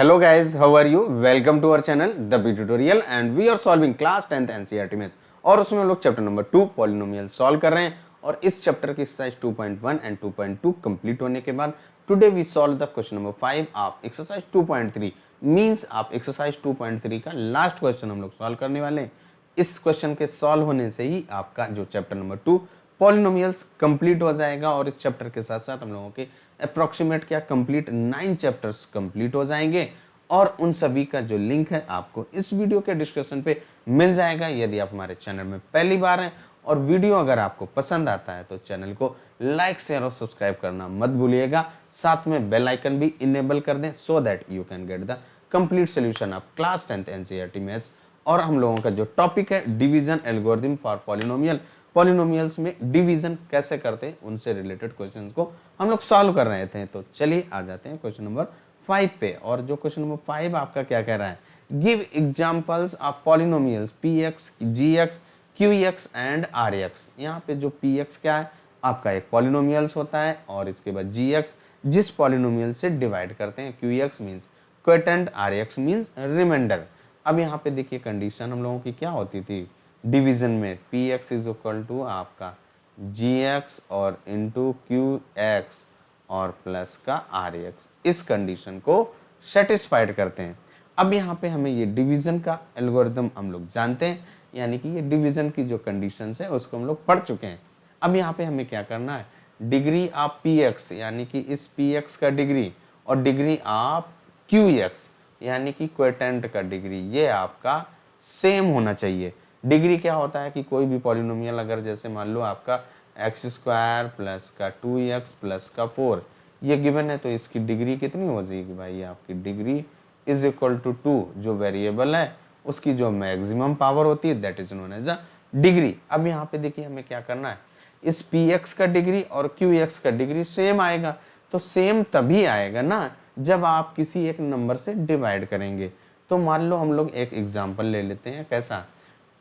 Hello guys, how are you? Welcome to our channel The B Tutorial and we are solving class 10th NCERT maths और उसमें हम लोग chapter number 2 polynomial solve कर रहे हैं और इस चैप्टर की एक्सरसाइज 2.1 एंड 2.2 कंप्लीट होने के बाद today we solve the question number 5 आप एक्सरसाइज 2.3 मींस आप एक्सरसाइज 2.3 का लास्ट क्वेश्चन हम लोग सॉल्व करने वाले हैं। इस क्वेश्चन के सॉल्व होने से ही आपका जो चैप्टर नंबर 2 पॉलिनोमियल्स कंप्लीट हो जाएगा और इस चैप्टर के साथ साथ हम लोगों के अप्रोक्सीमेट क्या कंप्लीट 9 चैप्टर्स कंप्लीट हो जाएंगे और उन सभी का जो लिंक है आपको इस वीडियो के डिस्क्रिप्शन पे मिल जाएगा। यदि आप हमारे चैनल में पहली बार हैं और वीडियो अगर आपको पसंद आता है तो चैनल को लाइक शेयर और सब्सक्राइब करना मत भूलिएगा, साथ में बेल आइकन भी इनेबल कर दें so that you can get the complete solution of class 10th NCERT maths. और हम लोगों का जो टॉपिक है division algorithm for polynomial, polynomials में डिवीजन कैसे करते हैं उनसे रिलेटेड क्वेश्चंस को हम लोग सॉल्व कर रहे थे। तो चलिए आ जाते हैं क्वेश्चन नंबर 5 पे। और जो क्वेश्चन नंबर 5 आपका क्या कह रहा है, give examples of polynomials px, gx, qx and rx। यहाँ पे जो px क्या है आपका एक पॉलिनोमियल्स होता है और इसके बाद gx जिस पॉलिनोमियल से डिवाइड करते हैं, qx means quotient, rx means remainder. अब यहाँ पे देखिए कंडीशन हम लोगों की क्या होती थी डिवीजन में, px इज इक्वल टू आपका gx और इंटू qx और प्लस का rx। इस कंडीशन को सेटिस्फाइड करते हैं। अब यहाँ पे हमें ये डिवीजन का एल्गोरिथम हम लोग जानते हैं, यानी कि ये डिवीजन की जो कंडीशंस है उसको हम लोग पढ़ चुके हैं। अब यहाँ पे हमें क्या करना है, डिग्री ऑफ px यानी कि इस px का डिग्री और डिग्री ऑफ qx यानी कि क्वोटेंट का डिग्री ये आपका सेम होना चाहिए। डिग्री क्या होता है कि कोई भी पॉलिनोमियल अगर जैसे मान लो आपका एक्स स्क्वायर प्लस का 2x प्लस का 4 ये गिवन है तो इसकी डिग्री कितनी हो जाएगी भाई, आपकी डिग्री इज इक्वल टू 2, जो वेरिएबल है उसकी जो मैक्सिमम पावर होती है that is known as a degree. अब यहाँ पे देखिए हमें क्या करना है, इस px का डिग्री और qx का डिग्री सेम आएगा। तो सेम तभी आएगा ना जब आप किसी एक नंबर से डिवाइड करेंगे। तो मान लो हम लोग एक एग्जांपल ले लेते हैं, कैसा,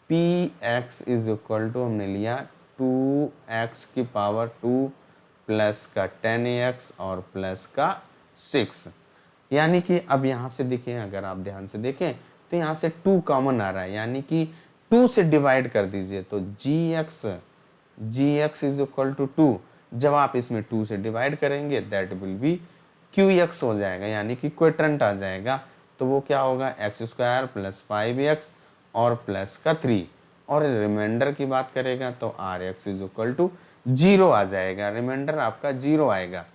px इज इक्वल टू हमने लिया 2x की पावर 2 प्लस का 10x और प्लस का 6। यानी कि अब यहाँ से देखिए, अगर आप ध्यान से देखें तो यहाँ से 2 कॉमन आ रहा है, यानी कि 2 से डिवाइड कर दीजिए तो gx इज इक्वल टू 2। जब आप इसमें 2 से डिवाइड करेंगे दैट विल बी qx हो जाएगा, यानी कि क्वोटेंट आ जाएगा। तो वो क्या होगा, एक्स स्क्वायर प्लस 5x और प्लस का 3। और रिमाइंडर की बात करेगा तो rx इज इक्वल टू 0 आ जाएगा, रिमाइंडर आपका 0 आएगा।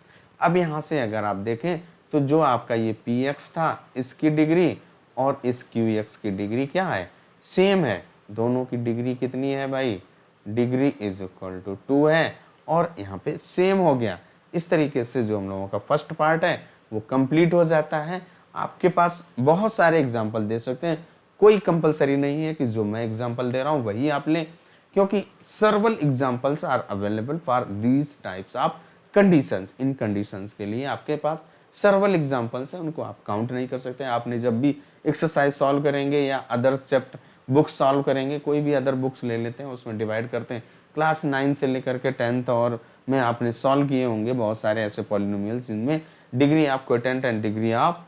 अब यहाँ से अगर आप देखें तो जो आपका ये px था इसकी डिग्री और इस qx की डिग्री क्या है, सेम है। दोनों की डिग्री कितनी है भाई, डिग्री इज इक्वल टू 2 है और यहाँ पे सेम हो गया। इस तरीके से जो हम लोगों का फर्स्ट पार्ट है वो कंप्लीट हो जाता है। आपके पास बहुत सारे एग्जाम्पल दे सकते हैं, कोई कंपलसरी नहीं है कि जो मैं एग्जाम्पल दे रहा हूँ वही आप लें, क्योंकि several examples are available for these types of conditions. इन कंडीशंस के लिए आपके पास सर्वल एग्जाम्पल्स हैं, उनको आप काउंट नहीं कर सकते। आपने जब भी एक्सरसाइज सॉल्व करेंगे या अदर चैप्टर बुक्स सॉल्व करेंगे, कोई भी अदर बुक्स ले लेते हैं उसमें डिवाइड करते हैं, क्लास 9 से लेकर के 10th और में आपने सॉल्व किए होंगे बहुत सारे ऐसे पॉलिनोमियल्स जिनमें degree of quotient and degree of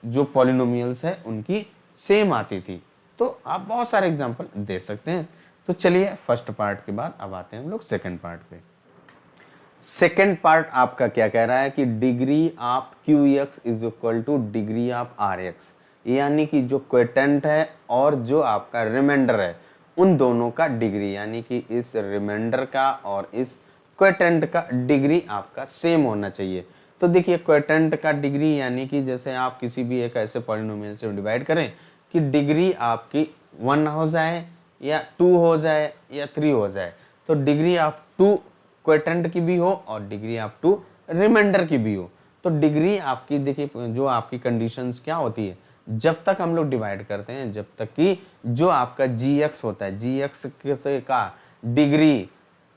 जो पॉलिनोमियल्स है उनकी सेम आती थी। तो आप बहुत सारे एग्जांपल दे सकते हैं। तो चलिए फर्स्ट पार्ट के बाद अब आते हैं हम लोग सेकंड पार्ट पे। सेकंड पार्ट आपका क्या कह रहा है कि degree of qx is equal two degree of rx, यानी कि जो क्वोटेंट है और जो आपका रिमाइंडर है उन दोनों का डिग्री, यानी कि इस रिमाइंडर का और इस क्वोटेंट का डिग्री आपका सेम होना चाहिए। तो देखिए क्वोटेंट का डिग्री यानी कि जैसे आप किसी भी एक ऐसे पॉलिनोमियल से डिवाइड करें कि डिग्री आपकी 1 हो जाए या 2 हो जाए या 3 हो जाए, तो डिग्री ऑफ 2 क्वोटेंट की भी हो और डिग्री ऑफ 2 रिमाइंडर की भी हो। तो डिग्री आपकी देखिए जो आपकी कंडीशंस क्या होती है, जब तक हम लोग डिवाइड करते हैं जब तक कि जो आपका gx होता है gx से का डिग्री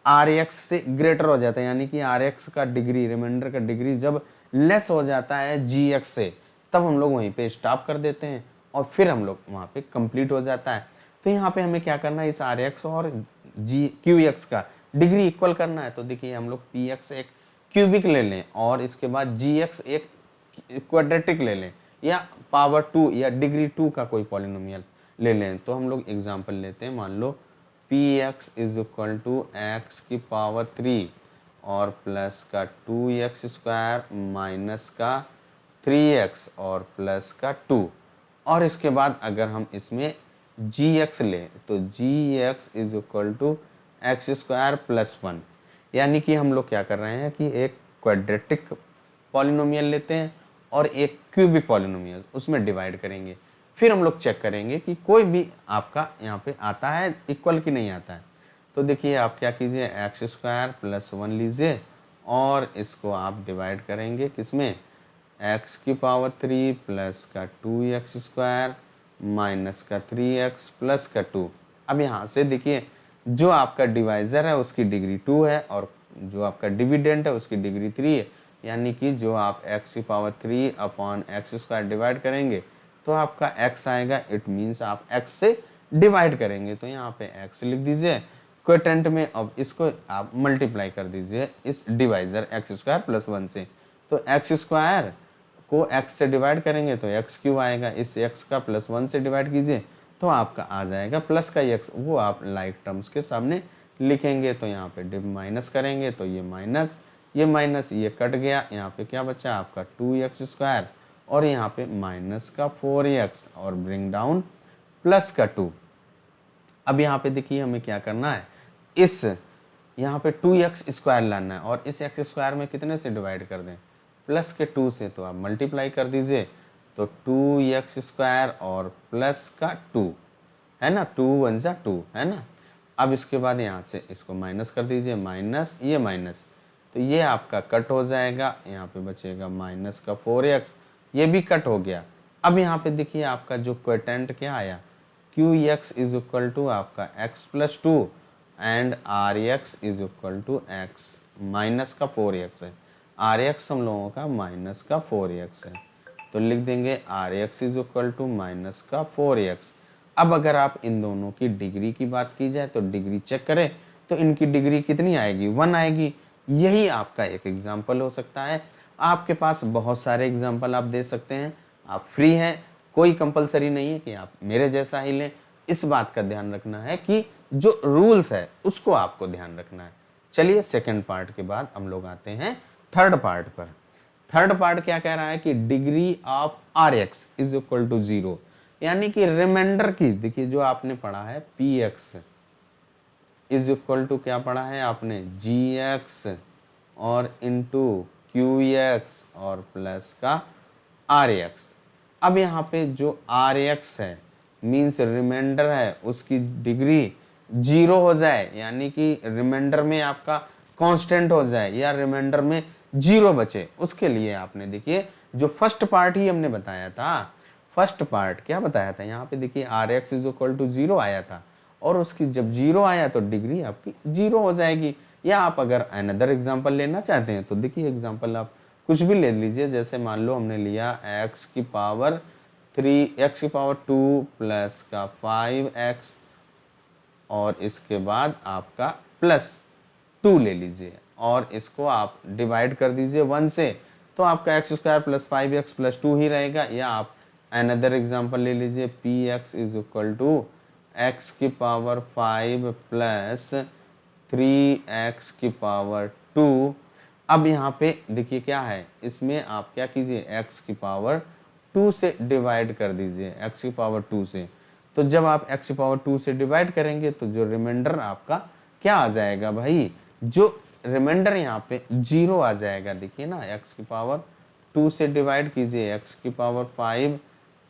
rx से ग्रेटर हो जाता है, यानी कि rx का डिग्री रिमाइंडर का डिग्री जब लेस हो जाता है gx से, तब हम लोग वहीं पे स्टॉप कर देते हैं और फिर हम लोग वहाँ पे कंप्लीट हो जाता है। तो यहाँ पे हमें क्या करना है, इस rx और qx का डिग्री इक्वल करना है। तो देखिए हम लोग px एक क्यूबिक ले लें और इसके बाद gx एक क्वाड्रेटिक ले लें, या पावर 2 या डिग्री 2 का कोई पॉलिनोमियल ले लें। तो हम लोग एग्जांपल लेते हैं, मान लो px is equal to x की पावर 3 और प्लस का 2x स्क्वायर माइनस का 3x और प्लस का 2, और इसके बाद अगर हम इसमें gx लें तो gx is equal to x square plus 1, यानी कि हम लोग क्या कर रहे हैं कि एक क्वाड्रेटिक पॉलिनोमियल लेते हैं और एक क्यूबिक पॉलिनोमियल, उसमें डिवाइड करेंगे। फिर हम लोग चेक करेंगे कि कोई भी आपका यहाँ पे आता है इक्वल कि नहीं आता है। तो देखिए आप क्या कीजिए, एक्स स्क्वायर प्लस 1 लीजिए और इसको आप डिवाइड करेंगे किसमें, एक्स की पावर 3 प्लस का 2x स्क्वायर माइनस का 3x प्लस का 2। अब यहाँ से देखिए जो आपका डिवाइज़र है उसकी डिग्री 2 है और जो आपका डिविडेंट है उसकी डिग्री 3 है, यानी कि जो आप x की power 3 upon x square divide करेंगे तो आपका x आएगा। इट मीन्स आप x से डिवाइड करेंगे, तो यहाँ पे x लिख दीजिए क्वोटेंट में। अब इसको आप मल्टीप्लाई कर दीजिए इस डिवाइज़र एक्स स्क्वायर प्लस 1 से, तो एक्स स्क्वायर को x से डिवाइड करेंगे तो x क्यों आएगा, इस x का प्लस 1 से डिवाइड कीजिए तो आपका आ जाएगा प्लस का x, वो आप लाइक टर्म्स के सामने लिखेंगे। तो यहाँ पे डिव माइनस करेंगे तो ये माइनस ये कट गया, यहाँ पे क्या बचा आपका 2x स्क्वायर और यहाँ पे माइनस का 4x और ब्रिंग डाउन प्लस का 2। अब यहाँ पे देखिए हमें क्या करना है, इस यहाँ पे 2x स्क्वायर लाना है और इस x स्क्वायर में कितने से डिवाइड कर दें, प्लस के 2 से, तो आप मल्टीप्लाई कर दीजिए तो 2x स्क्वायर और प्लस का 2 है ना, 2 1 जा 2 है ना। अब इसके बाद यहाँ से इसको माइनस कर दीजिए, माइनस ये माइनस, तो ये आपका कट हो जाएगा, यहाँ पे बचेगा माइनस का 4x, ये भी कट हो गया। अब यहाँ पे देखिए आपका जो क्वोटेंट क्या आया, qx इज इक्वल टू आपका x plus 2 and rx is equal to x minus का 4x है। rx हम लोगों का माइनस का 4x है, तो लिख देंगे rx is equal to minus का 4x। अब अगर आप इन दोनों की डिग्री की बात की जाए तो डिग्री चेक करें तो इनकी डिग्री कितनी आएगी, 1 आएगी। यही आपका एक एग्जाम्पल हो सकता है। आपके पास बहुत सारे एग्जाम्पल आप दे सकते हैं, आप फ्री हैं, कोई कंपलसरी नहीं है कि आप मेरे जैसा ही लें। इस बात का ध्यान रखना है कि जो रूल्स है उसको आपको ध्यान रखना है। चलिए सेकंड पार्ट के बाद हम लोग आते हैं थर्ड पार्ट पर। थर्ड पार्ट क्या कह रहा है कि degree of r x is equal to 0, यानी कि रिमाइंडर की, देखिए जो आपने पढ़ा है p x is equal to क्या पढ़ा है आपने, जी एक्स और इंटू क्यू एक्स और प्लस का आर एक्स। अब यहाँ पे जो आर एक्स है मीन्स रिमाइंडर है, उसकी डिग्री 0 हो जाए, यानी कि रिमाइंडर में आपका कांस्टेंट हो जाए या रिमाइंडर में 0 बचे, उसके लिए आपने देखिए जो फर्स्ट पार्ट ही हमने बताया था। फर्स्ट पार्ट क्या बताया था, यहाँ पे देखिए r x is equal to 0 आया था और उसकी जब 0 आया तो डिग्री आपकी 0 हो जाएगी। या आप अगर अनदर एग्जांपल लेना चाहते हैं तो देखिए एग्जांपल आप कुछ भी ले लीजिए, जैसे मान लो हमने लिया x की पावर 3 x की पावर 2 प्लस का 5x और इसके बाद आपका प्लस 2 ले लीजिए और इसको आप डिवाइड कर दीजिए 1 से, तो आपका x square plus 5x plus 2 ही रहेगा। या आप अनदर एग्जांपल ले लीजिए, p x is equal to x की पावर 5 प्लस 3x की पावर 2। अब यहाँ पे देखिए क्या है, इसमें आप क्या कीजिए x की पावर 2 से डिवाइड कर दीजिए, x की पावर 2 से। तो जब आप x की पावर 2 से डिवाइड करेंगे तो जो रिमाइंडर आपका क्या आ जाएगा भाई, जो रिमाइंडर यहाँ पे 0 आ जाएगा। देखिए ना, x की पावर 2 से डिवाइड कीजिए x की पावर 5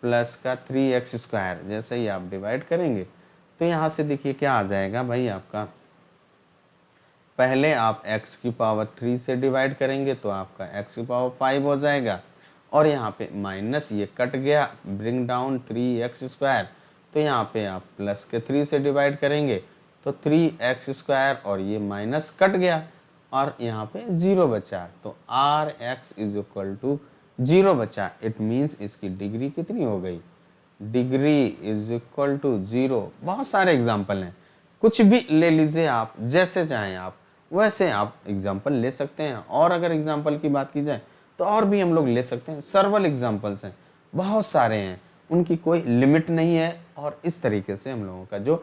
प्लस का 3x स्क्वायर, जैसे ही आप डिवाइड करेंगे तो यहाँ से देखिए क्या आ जाएगा भाई आपका, पहले आप x की पावर 3 से डिवाइड करेंगे तो आपका x की पावर 5 हो जाएगा और यहाँ पे माइनस ये कट गया, ब्रिंग डाउन 3x स्क्वायर, तो यहाँ पे आप प्लस के 3 से डिवाइड करेंगे तो 3x स्क्वायर और ये माइनस कट गया और यहाँ पे 0 बचा, तो r x is equal to 0 बचा। इट मीन्स इसकी डिग्री कितनी हो गई, डिग्री इज इक्वल टू 0। बहुत सारे एग्जाम्पल हैं, कुछ भी ले लीजिए आप, जैसे चाहें आप वैसे आप एग्जाम्पल ले सकते हैं। और अगर एग्जाम्पल की बात की जाए तो और भी हम लोग ले सकते हैं, सर्वल एग्जाम्पल्स हैं। बहुत सारे हैं, उनकी कोई लिमिट नहीं है। और इस तरीके से हम लोगों का जो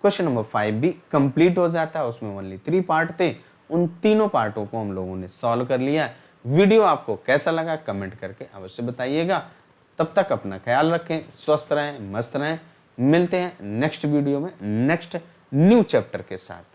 क्वेश्चन नंबर 5 भी कंप्लीट हो जाता है। उसमें ओनली 3 पार्ट थे, उन तीनों पार्टों को हम लोगों ने सॉल्व कर लिया। वीडियो आपको कैसा लगा कमेंट करके अवश्य बताइएगा। तब तक अपना ख्याल रखें, स्वस्थ रहें, मस्त रहें। मिलते हैं नेक्स्ट वीडियो में नेक्स्ट न्यू चैप्टर के साथ।